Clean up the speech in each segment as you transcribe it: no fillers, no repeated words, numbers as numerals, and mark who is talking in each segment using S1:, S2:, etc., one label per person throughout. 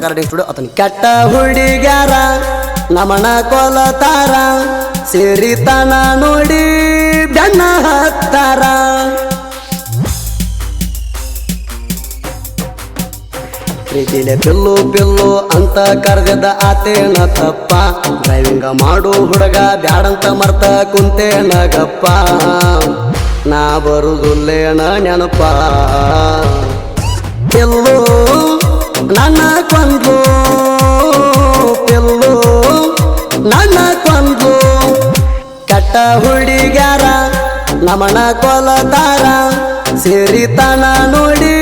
S1: studio Athani ಕೆಟ್ಟ ಹುಡುಗ್ಯಾರ ನಮನ ಕೊಲತಾರ ಸೇರಿತನ ನೋಡಿ ಬೆನ್ನ ಹತ್ತಾರ ಪ್ರೀತಿಲೆ ಪಿಲ್ಲು ಪಿಲ್ಲು ಅಂತ ಕರೆದ ಆತೇನ ತಪ್ಪ ಡ್ರೈವಿಂಗ ಮಾಡು ಹುಡುಗ ಬ್ಯಾಡಂತ ಮರ್ತ ಕುಂತೇನ ಗಪ್ಪ ನಾ ಬರುದುಲ್ಲೇನ ನೆನಪ ಪಿಲ್ಲು ನನ್ನ ಕೊಂದು ಪಿಲ್ಲು ನನ್ನ ಕೊಂದು ಕೆಟ್ಟ ಹುಡುಗ್ಯಾರ ನಮನ ಕೊಲತಾರ ಸೇರಿತನ ನೋಡಿ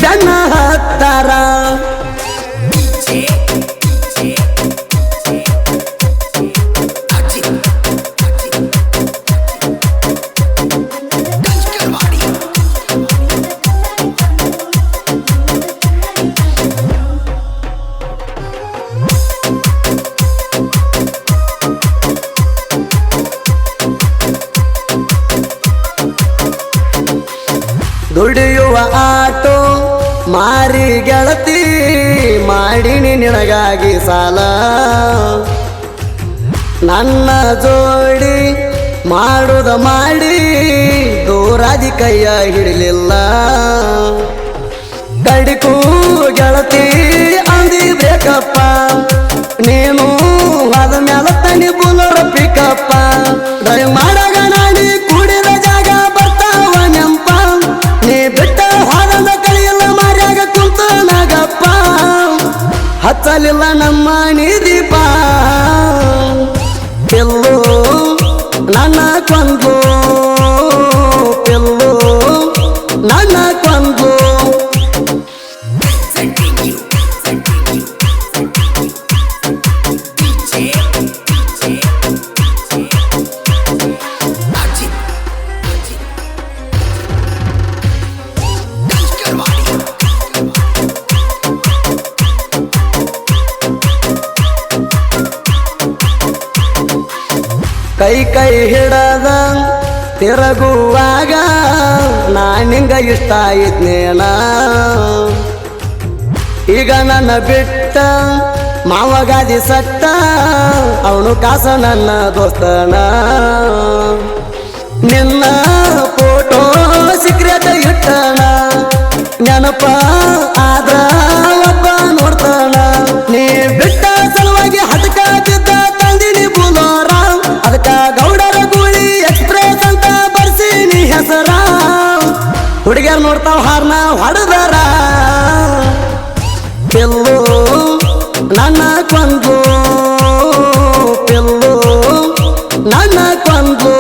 S1: ಬೆನ್ನ ಹತ್ತಾರ ದುಡಿಯುವ ಆಟೋ ಮಾರಿ ಗೆಳತಿ ಮಾಡಿನಿ ನಿನಗಾಗಿ ಸಾಲ ನನ್ನ ಜೋಡಿ ಮಾಡುದ ಮಾಡಿ ದೂರಾದಿ ಕೈಯ ಹಿಡಿಲಿಲ್ಲ ಕಡಿಕೂ ಗೆಳತಿ ಅಂದಿಬೇಕಪ್ಪ ನೀನು ಅದ ಮ್ಯಾಲ ತನಿ ಬುಲೋರ ಪಿಕಪ್ಪ ಡ್ರೈವ್ ಮಾಡಗ ನಾಡಿ ಕೂಡಿದ ಜಾಗ ಬರ್ತಾವ ನೆಂಪ ನೀ ಬಿಟ್ಟ ಹಾಡದ ಕಳಿಯಲ್ಲ ಮಾರ್ಯಾಗ ಕುಂತ ನಾಗಪ್ಪ ಹಚ್ಚಲಿಲ್ಲ ನಮ್ಮ ನಿದೀಪ ಪಿಲ್ಲು ನನ್ನ ಕೊಂದು ಪಿಲ್ಲು ನನ್ನ ಕೊಂದು ಕೈ ಕೈ ಹಿಡದ ತಿರುಗುವಾಗ ನಾನಿಂಗ ಇಷ್ಟ ಇದ್ನೇನ ಈಗ ನನ್ನ ಬಿಟ್ಟ ಮಾವಗಾದಿ ಸಟ್ಟ ಅವನು ಕಾಸ ನನ್ನ ದೋಸ್ತನ ನಿನ್ನ ಫೋಟೋ ಸೀಕ್ರೆಟ್ ಇಟ್ಟಣ ನೆನಪ ಆದ್ರ ಒಬ್ಬ ನೋಡ್ತಾನ ನೀ ಬಿಟ್ಟ ಸಲುವಾಗಿ ಹಟಕಾತಿದ್ದ ತಂದಿನಿ ಬುಲೋರ ಅದಕ್ಕ ಗೌಡರ ಗೂಳಿ ಎಕ್ಸ್ಪ್ರೆಸ್ ಅಂತ ಬರ್ಸೀನಿ ಹೆಸರ ಹುಡುಗಿಯರ್ ನೋಡ್ತಾವ ಹಾರ್ನ ಹೊಡೆದಾರ ಪಿಲ್ಲು ನನ್ನ ಕೊಂದು ಪಿಲ್ಲು ನನ್ನ ಕೊಂದು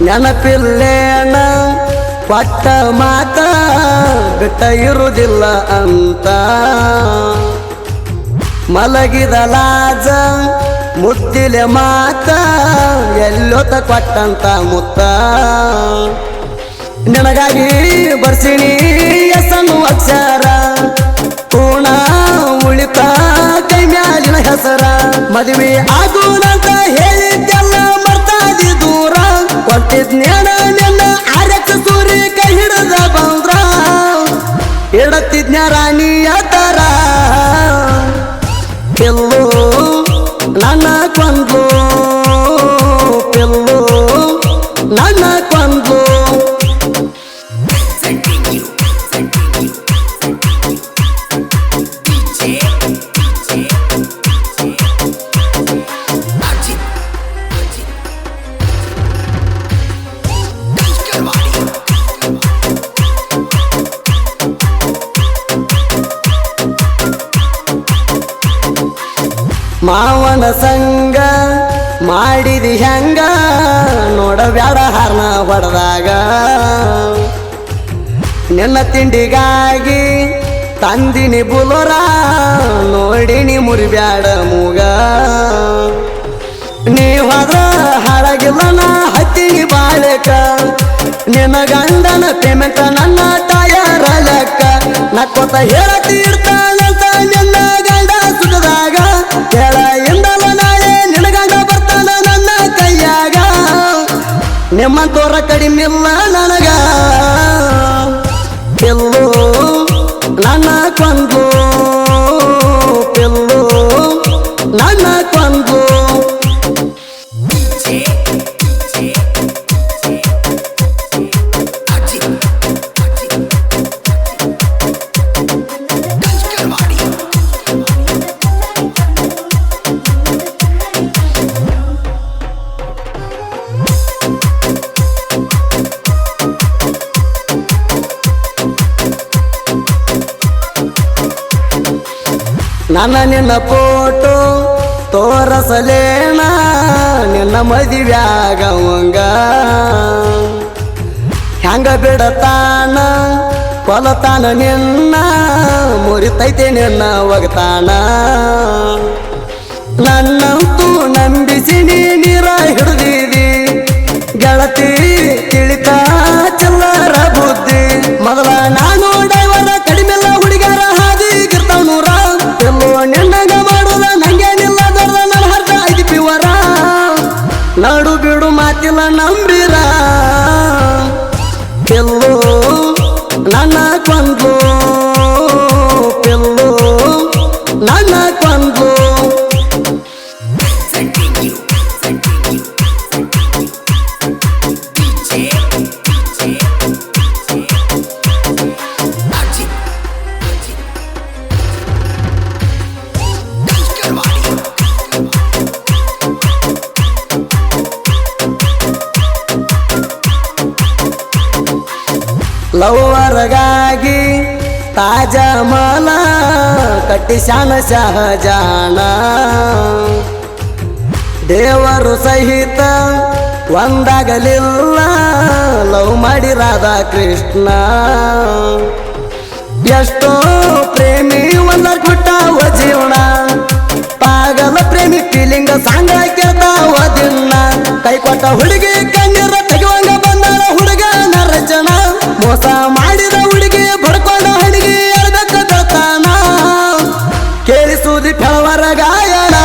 S1: ನೆನಪಿಲ್ಲೇನ ಕೊಟ್ಟ ಮಾತ ಬಿಟ್ಟ ಇರುವುದಿಲ್ಲ ಅಂತ ಮಲಗಿದ ಲಾಜ ಮುದ್ದಿಲೆ ಮಾತ ಎಲ್ಲೊತ್ತ ಕೊಟ್ಟಂತ ಮುತ್ತ ನಿನಗಾಗಿ ಬರ್ಸಿನಿ ಎಸನು ಅಕ್ಷರ ಪೂರ್ಣ ಉಳಿತ ಕೈ ಮ್ಯಾಲಿನ ಹೆಸರ ಮದುವೆ ಆಗುನಂತ ಹೇಳಿದ್ದೆಲ್ಲ ಮರ್ತಾದಿ ದೂರ ಕೊಟ್ಟಿದ್ನೇನ ನಿನ್ನ ಆರಕ್ಷ ಸೂರಿ ಕೈ ಹಿಡದ ಬಂದ್ರ ಇಡತ್ತಿದ್ನ ರಾಣಿಯ ತರ ಪಿಲ್ಲು ನನ್ನ ಕೊಂದು ಪಿಲ್ಲು ನನ್ನ ಕೊಂದು ಮಾವನ ಸಂಗ ಮಾಡಿದಿ ಹೆಂಗ ನೋಡಬ್ಯಾಡ ಹಾರ್ನ ಹೊಡೆದಾಗ ನಿನ್ನ ತಿಂಡಿಗಾಗಿ ತಂದಿನಿ ಬುಲೋರ ನೋಡಿನಿ ಮುರಿಬ್ಯಾಡ ಮೂಗ ಹೋದ್ರ ಹಾಳಾಗಿಲ್ಲ ನಾ ಹತ್ತೀನಿ ಬಾಳಕ ನಿನ್ನ ಗಂಡನ ಪೇಮೆಂಟ್ ನನ್ನ ಟಯರ ಲೆಕ್ಕ ನಕ್ಕೊತ ಹೇಳತೀರ್ತಾನಂತ ನಿನ್ನ ಗಂಡ ಸುಖದಾಗ ಹೇಳ ಎಂದಲ್ಲ ನಾಳೆ ನಿನ್ನ ಗಂಡ ಬರ್ತಾನ ನನ್ನ ಕೈಯಾಗ ನಿಮ್ಮಂತೋರ ಕಡಿಮಿಲ್ಲ ನನಗ ಎಲ್ಲೋ ನನ್ನ ಕೊಂದು ಎಲ್ಲೋ ನನ್ನ ಕೊಂದು ನನ್ನ ನಿನ್ನ ಫೋಟೋ ತೋರಸಲೇನ ನಿನ್ನ ಮದುವ್ಯಾಗವಂಗ ಹೆಂಗ ಬಿಡತಾನ ಕೊಲತಾನ ನಿನ್ನ ಮುರಿತೈತೆ ನಿನ್ನ ಒಗತಾನ ನನ್ನಂತೂ ನಂಬಿಸಿ ನೀರ ಹಿಡಿದಿದಿ ಗೆಳತಿ ತಿಳಿತಾ ಚಲ್ಲರ ಬುದ್ಧಿ ಮೊದಲ ನಾನು ಡೈವರ ಕಡಿಮೆಲ್ಲ ಹುಡುಗರ ಹಾದಿಗಿರ್ತಾವ ನೂರ ಎಲ್ಲೋ ನಿನ್ನಂಗ ಮಾಡುದ ನಂಗೇನಿಲ್ಲ ದೊಡ್ಡ ನನ್ನ ಹರ್ದ ಐದು ಪಿವರ ನಡು ಬಿಡು ಮಾತಿಲ್ಲ ನಂಬಿರ ಎಲ್ಲೋ ನನ್ನ ಕೊಂದು ಎಲ್ಲೋ ನನ್ನ ಕೊಂದು ಲವ್ವರ್ಗಾಗಿ ತಾಜ ಮಲ ಕಟ್ಟಿಸ್ಯಾನ ಶಹಜಾನ ದೇವರು ಸಹಿತ ಒಂದಾಗಲಿಲ್ಲ ಲವ್ ಮಾಡಿ ರಾಧಾ ಕೃಷ್ಣ ಎಷ್ಟೋ ಪ್ರೇಮಿ ಒಂದರ ಕೊಟ್ಟಾವ ಜೀವನ ಪಾಗಲ ಪ್ರೇಮಿ ಫೀಲಿಂಗ್ ಸಾಂಗ ಕೇಳ್ತಾವ ದಿನ ಕೈ ಕೊಟ್ಟ ಹುಡುಗಿ ಕಣ್ಣೀರ ತೆಗುವಂಗ ಬಂದಾರ ಹುಡುಗನ ರಚನ ಮೋಸ ಮಾಡಿದ ಹುಡುಗಿ ಬಡ್ಕೊಂಡ ಹಣಿಗೆ ಎಳ್ಬೇಕ ಬೆಳ್ತಾನ ಕೇಳಿಸುದಿ ಫಲವರ ಗಾಯನ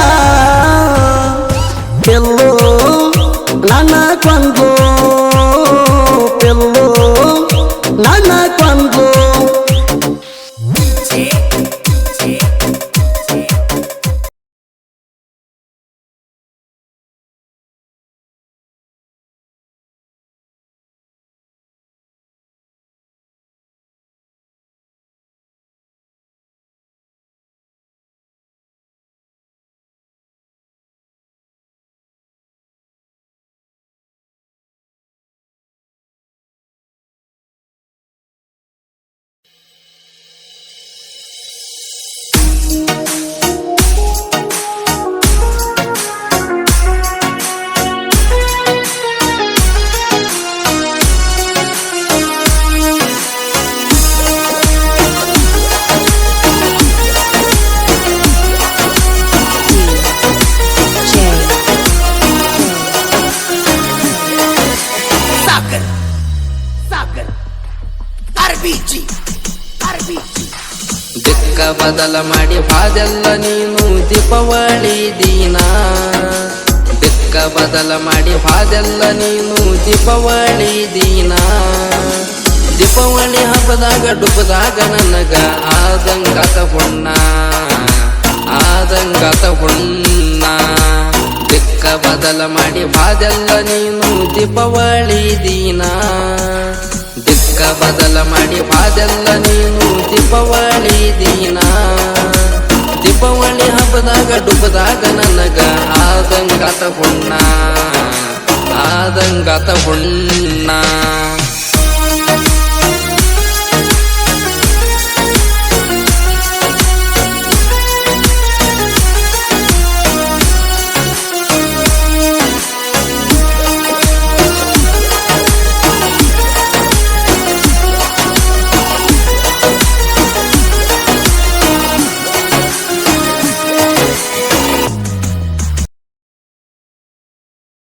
S1: ಎಲ್ಲೋ ನನ್ನ ಕೊಂದು ಎಲ್ಲೋ ನನ್ನ ಕೊಂದು
S2: ದಿಕ್ಕ ಬದಲ ಮಾಡಿ ಬಾದೆಲ್ಲ ನೀನು ದೀಪಾವಳಿ ದಿನ ದಿಕ್ಕ ಬದಲ ಮಾಡಿ ಬಾದೆಲ್ಲ ನೀನು ದೀಪಾವಳಿ ದಿನ ದೀಪಾವಳಿ ಹಬ್ಬದಾಗ ಡುಬ್ಬದಾಗ ನನಗ ಆದಂಗಾತ ಹುಣ್ಣ ಆದಂಗಾತ ಹುಣ್ಣ ದಿಕ್ಕ ಬದಲ ಮಾಡಿ ಬಾದೆಲ್ಲ ನೀನು ದೀಪಾವಳಿ ದಿನ ದಿಕ್ಕ ಬದಲ ಮಾಡಿ ಬಾದೆಲ್ಲ ನೀನು ದೀಪಾವಳಿ ದಿನ ದೀಪಾವಳಿ ಹಬ್ಬದಾಗ ಡುಬ್ಬದಾಗ ನನಗ ಆದಂಗಾತ ಹುಣ್ಣ ಆದಂಗಾತ ಹುಣ್ಣ